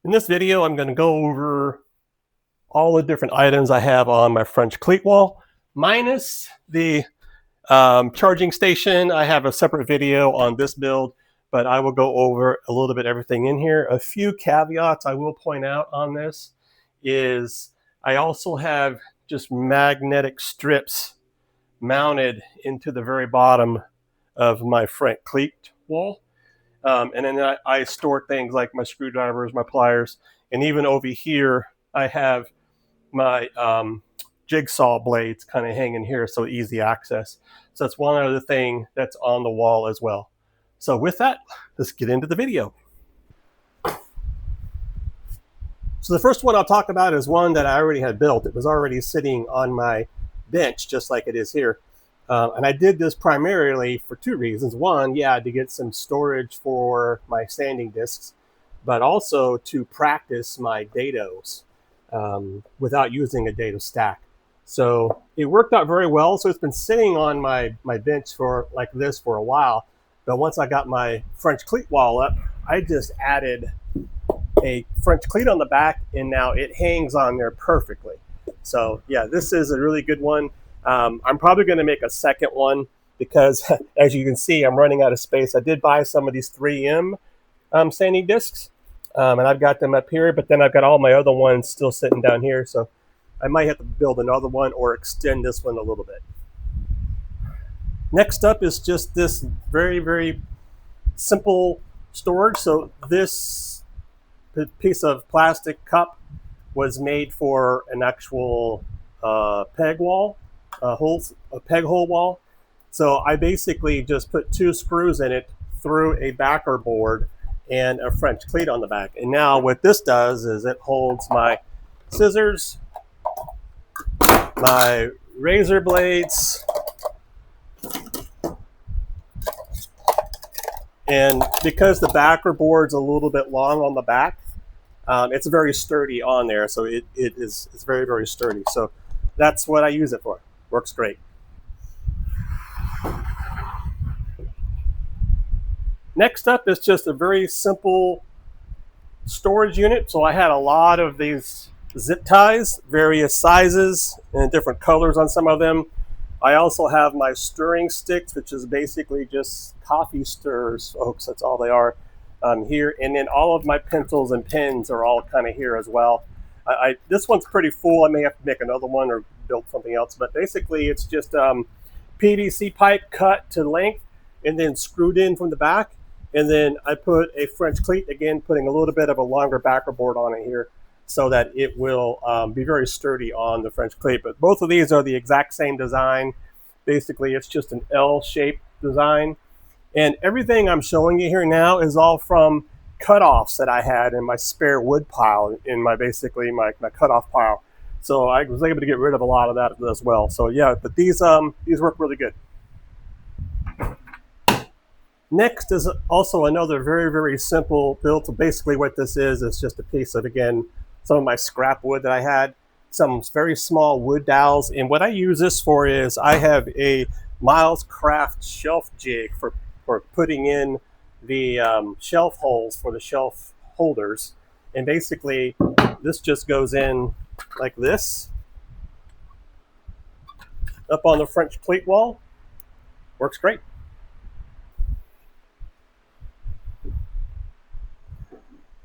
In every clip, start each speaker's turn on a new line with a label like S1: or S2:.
S1: In this video, I'm going to go over all the different items I have on my French cleat wall, minus the charging station. I have a separate video on this build, but I will go over a little bit everything in here. A few caveats I will point out on this is I also have just magnetic strips mounted into the very bottom of my French cleat wall. And then I store things like my screwdrivers, my pliers, and even over here, I have my jigsaw blades kind of hanging here, so easy access. So that's one other thing that's on the wall as well. So with that, let's get into the video. So the first one I'll talk about is one that I already had built. It was already sitting on my bench, just like it is here. And I did this primarily for two reasons. One, yeah, to get some storage for my sanding discs, but also to practice my dados without using a dado stack. So it worked out very well. So it's been sitting on my bench for like this for a while. But once I got my French cleat wall up, I just added a French cleat on the back, and now it hangs on there perfectly. So yeah, this is a really good one. I'm probably going to make a second one because, as you can see, I'm running out of space. I did buy some of these 3M sanding discs, and I've got them up here, but then I've got all my other ones still sitting down here. So I might have to build another one or extend this one a little bit. Next up is just this very, very simple storage. So this piece of plastic cup was made for an actual peg wall. A peg hole wall. So I basically just put two screws in it through a backer board and a French cleat on the back. And now what this does is it holds my scissors, my razor blades, and because the backer board's a little bit long on the back, it's very sturdy on there. So it's very, very sturdy. So that's what I use it for. Works great. Next up is just a very simple storage unit. So I had a lot of these zip ties, various sizes and different colors on some of them. I also have my stirring sticks, which is basically just coffee stirrers, folks. That's all they are here. And then all of my pencils and pens are all kind of here as well. This one's pretty full. I may have to make another one or build something else, but basically it's just PVC pipe cut to length and then screwed in from the back. And then I put a French cleat, again, putting a little bit of a longer backer board on it here so that it will be very sturdy on the French cleat. But both of these are the exact same design. Basically, it's just an L-shaped design. And everything I'm showing you here now is all from cutoffs that I had in my spare wood pile, in my cutoff pile. So I was able to get rid of a lot of that as well. So yeah, but these work really good. Next is also another very, very simple build. So basically what this is just a piece of, again, some of my scrap wood that I had, some very small wood dowels. And what I use this for is I have a Miles Craft shelf jig for putting in the shelf holes for the shelf holders. And basically this just goes in like this up on the French cleat wall. Works great.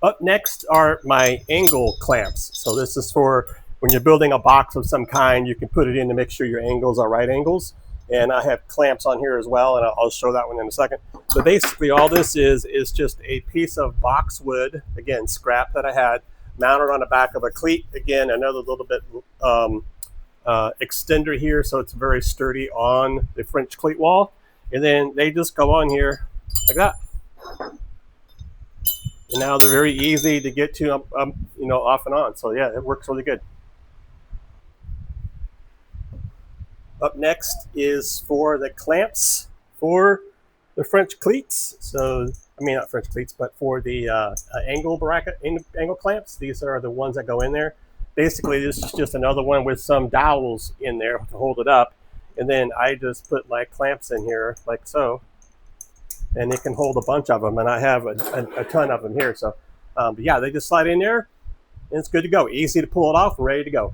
S1: Up next are my angle clamps. So this is for when you're building a box of some kind, you can put it in to make sure your angles are right angles. And I have clamps on here as well, and I'll show that one in a second. So basically all this is just a piece of boxwood, again, scrap that I had, mounted on the back of a cleat. Again, another little bit extender here, so it's very sturdy on the French cleat wall. And then they just go on here like that. And now they're very easy to get to, off and on. So yeah, it works really good. Up next is for the clamps for the French cleats. So, I mean, not French cleats, but for the angle clamps. These are the ones that go in there. Basically, this is just another one with some dowels in there to hold it up. And then I just put my clamps in here like so. And it can hold a bunch of them. And I have a ton of them here. So But yeah, they just slide in there and it's good to go. Easy to pull it off and ready to go.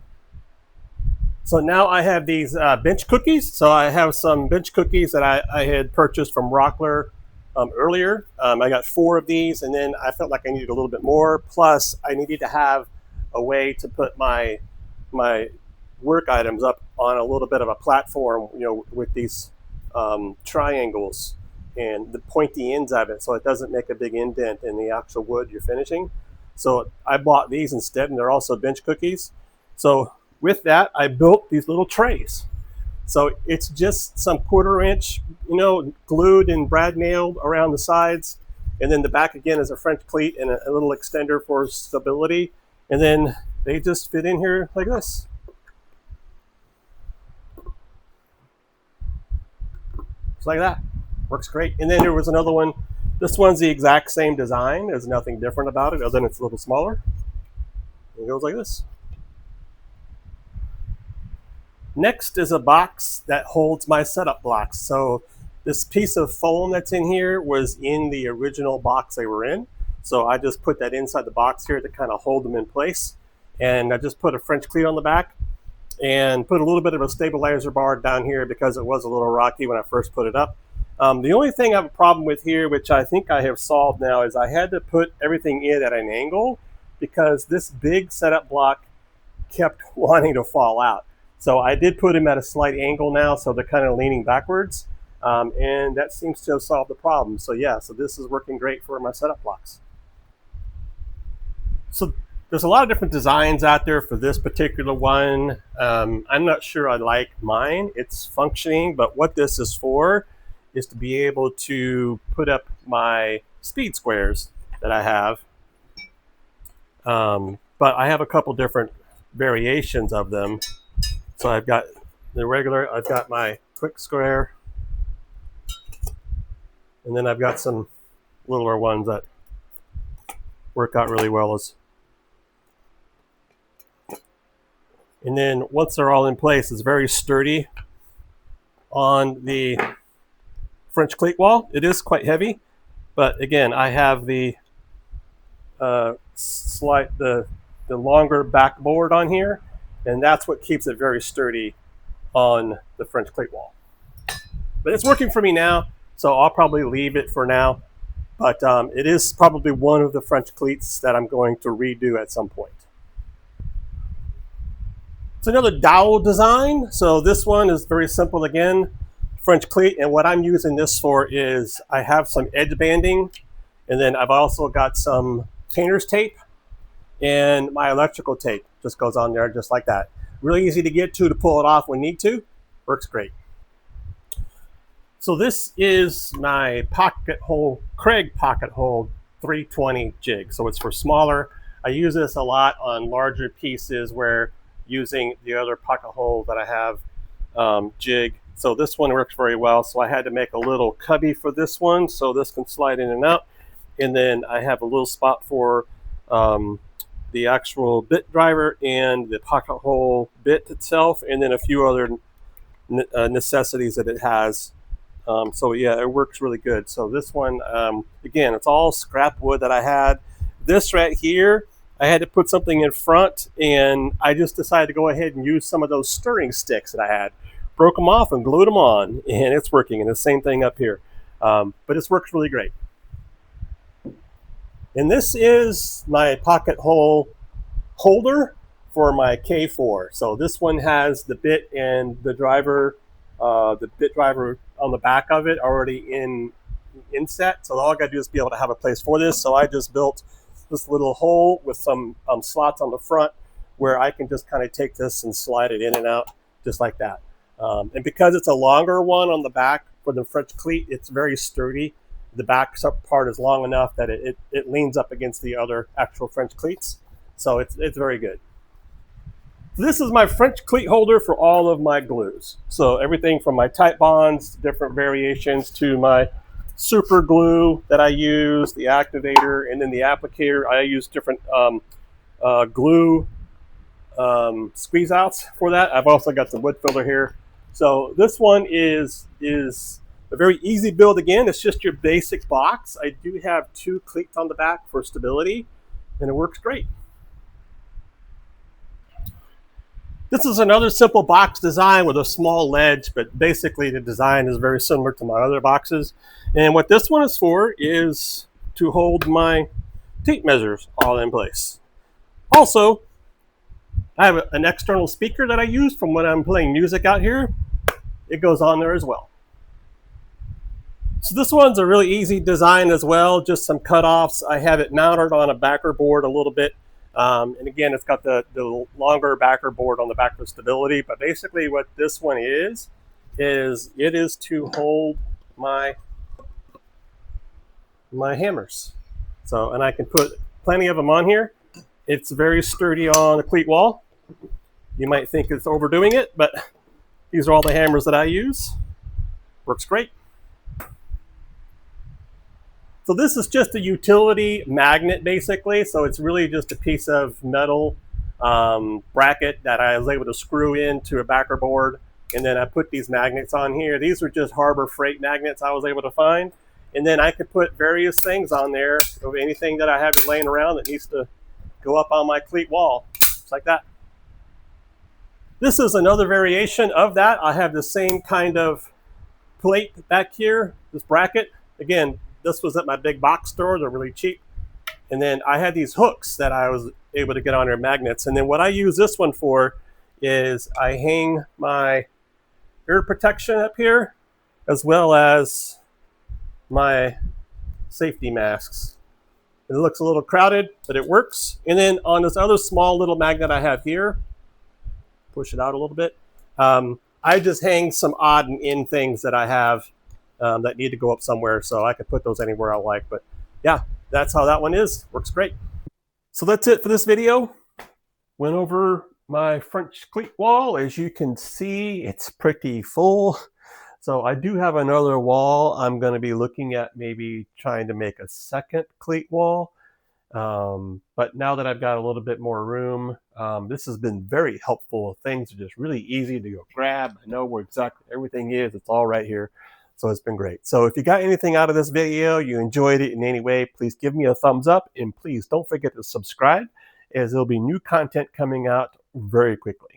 S1: So now I have these bench cookies. So I have some bench cookies that I had purchased from Rockler earlier. I got 4 of these, and then I felt like I needed a little bit more. Plus, I needed to have a way to put my work items up on a little bit of a platform, with these triangles and the pointy ends of it, so it doesn't make a big indent in the actual wood you're finishing. So I bought these instead, and they're also bench cookies. So with that, I built these little trays. So it's just some 1/4 inch, glued and brad nailed around the sides. And then the back again is a French cleat and a little extender for stability. And then they just fit in here like this. Just like that. Works great. And then there was another one. This one's the exact same design. There's nothing different about it other than it's a little smaller. It goes like this. Next is a box that holds my setup blocks. So this piece of foam that's in here was in the original box they were in. So I just put that inside the box here to kind of hold them in place. And I just put a French cleat on the back and put a little bit of a stabilizer bar down here because it was a little rocky when I first put it up. The only thing I have a problem with here, which I think I have solved now, is I had to put everything in at an angle because this big setup block kept wanting to fall out. So I did put them at a slight angle now, so they're kind of leaning backwards, and that seems to have solved the problem. So yeah, so this is working great for my setup blocks. So there's a lot of different designs out there for this particular one. I'm not sure I like mine. It's functioning, but what this is for is to be able to put up my speed squares that I have. But I have a couple different variations of them. So I've got the regular, I've got my quick square, and then I've got some littler ones that work out really well. And then once they're all in place, it's very sturdy on the French cleat wall. It is quite heavy, but again, I have the longer backboard on here, and that's what keeps it very sturdy on the French cleat wall. But it's working for me now, so I'll probably leave it for now. But it is probably one of the French cleats that I'm going to redo at some point. It's another dowel design. So this one is very simple again, French cleat. And what I'm using this for is I have some edge banding, and then I've also got some painter's tape, and my electrical tape just goes on there just like that. Really easy to get to pull it off when need to. Works great. So this is my Kreg pocket hole 320 jig. So it's for smaller. I use this a lot on larger pieces where using the other pocket hole that I have jig. So this one works very well. So I had to make a little cubby for this one so this can slide in and out. And then I have a little spot for the actual bit driver and the pocket hole bit itself, and then a few other necessities that it has. So yeah, it works really good. So this one, again, it's all scrap wood that I had. This right here, I had to put something in front, and I just decided to go ahead and use some of those stirring sticks that I had. Broke them off and glued them on, and it's working. And the same thing up here. But it works really great. And this is my pocket hole holder for my K4. So this one has the bit and the bit driver on the back of it already inset. So all I got to do is be able to have a place for this. So I just built this little hole with some slots on the front where I can just kind of take this and slide it in and out just like that. And because it's a longer one on the back for the French cleat, it's very sturdy. The back part is long enough that it leans up against the other actual French cleats. So it's very good. This is my French cleat holder for all of my glues. So everything from my tight bonds, different variations, to my super glue that I use, the activator, and then the applicator. I use different glue squeeze outs for that. I've also got some wood filler here. So this one is a very easy build again. It's just your basic box. I do have 2 cleats on the back for stability. and it works great. This is another simple box design with a small ledge, but basically the design is very similar to my other boxes. And what this one is for is to hold my tape measures all in place. Also, I have an external speaker that I use from when I'm playing music out here. It goes on there as well. So this one's a really easy design as well, just some cutoffs. I have it mounted on a backer board a little bit. And again, it's got the longer backer board on the back for stability. But basically what this one is it is to hold my hammers. So, and I can put plenty of them on here. It's very sturdy on the cleat wall. You might think it's overdoing it, but these are all the hammers that I use. Works great. So this is just a utility magnet basically. So it's really just a piece of metal bracket that I was able to screw into a backer board. And then I put these magnets on here. These are just Harbor Freight magnets I was able to find. And then I could put various things on there of anything that I have laying around that needs to go up on my cleat wall, just like that. This is another variation of that. I have the same kind of plate back here, this bracket. Again, this was at my big box store. They're really cheap. And then I had these hooks that I was able to get on there, magnets. And then what I use this one for is I hang my ear protection up here, as well as my safety masks. It looks a little crowded, but it works. And then on this other small little magnet I have here, push it out a little bit, I just hang some odd and end things that I have that need to go up somewhere, so I can put those anywhere I like. But yeah, that's how that one is. Works great. So that's it for this video. Went over my French cleat wall. As you can see, it's pretty full. So I do have another wall. I'm going to be looking at maybe trying to make a second cleat wall. But now that I've got a little bit more room, this has been very helpful. Things are just really easy to go grab. I know where exactly everything is. It's all right here. So it's been great. So if you got anything out of this video, you enjoyed it in any way, please give me a thumbs up, and please don't forget to subscribe, as there'll be new content coming out very quickly.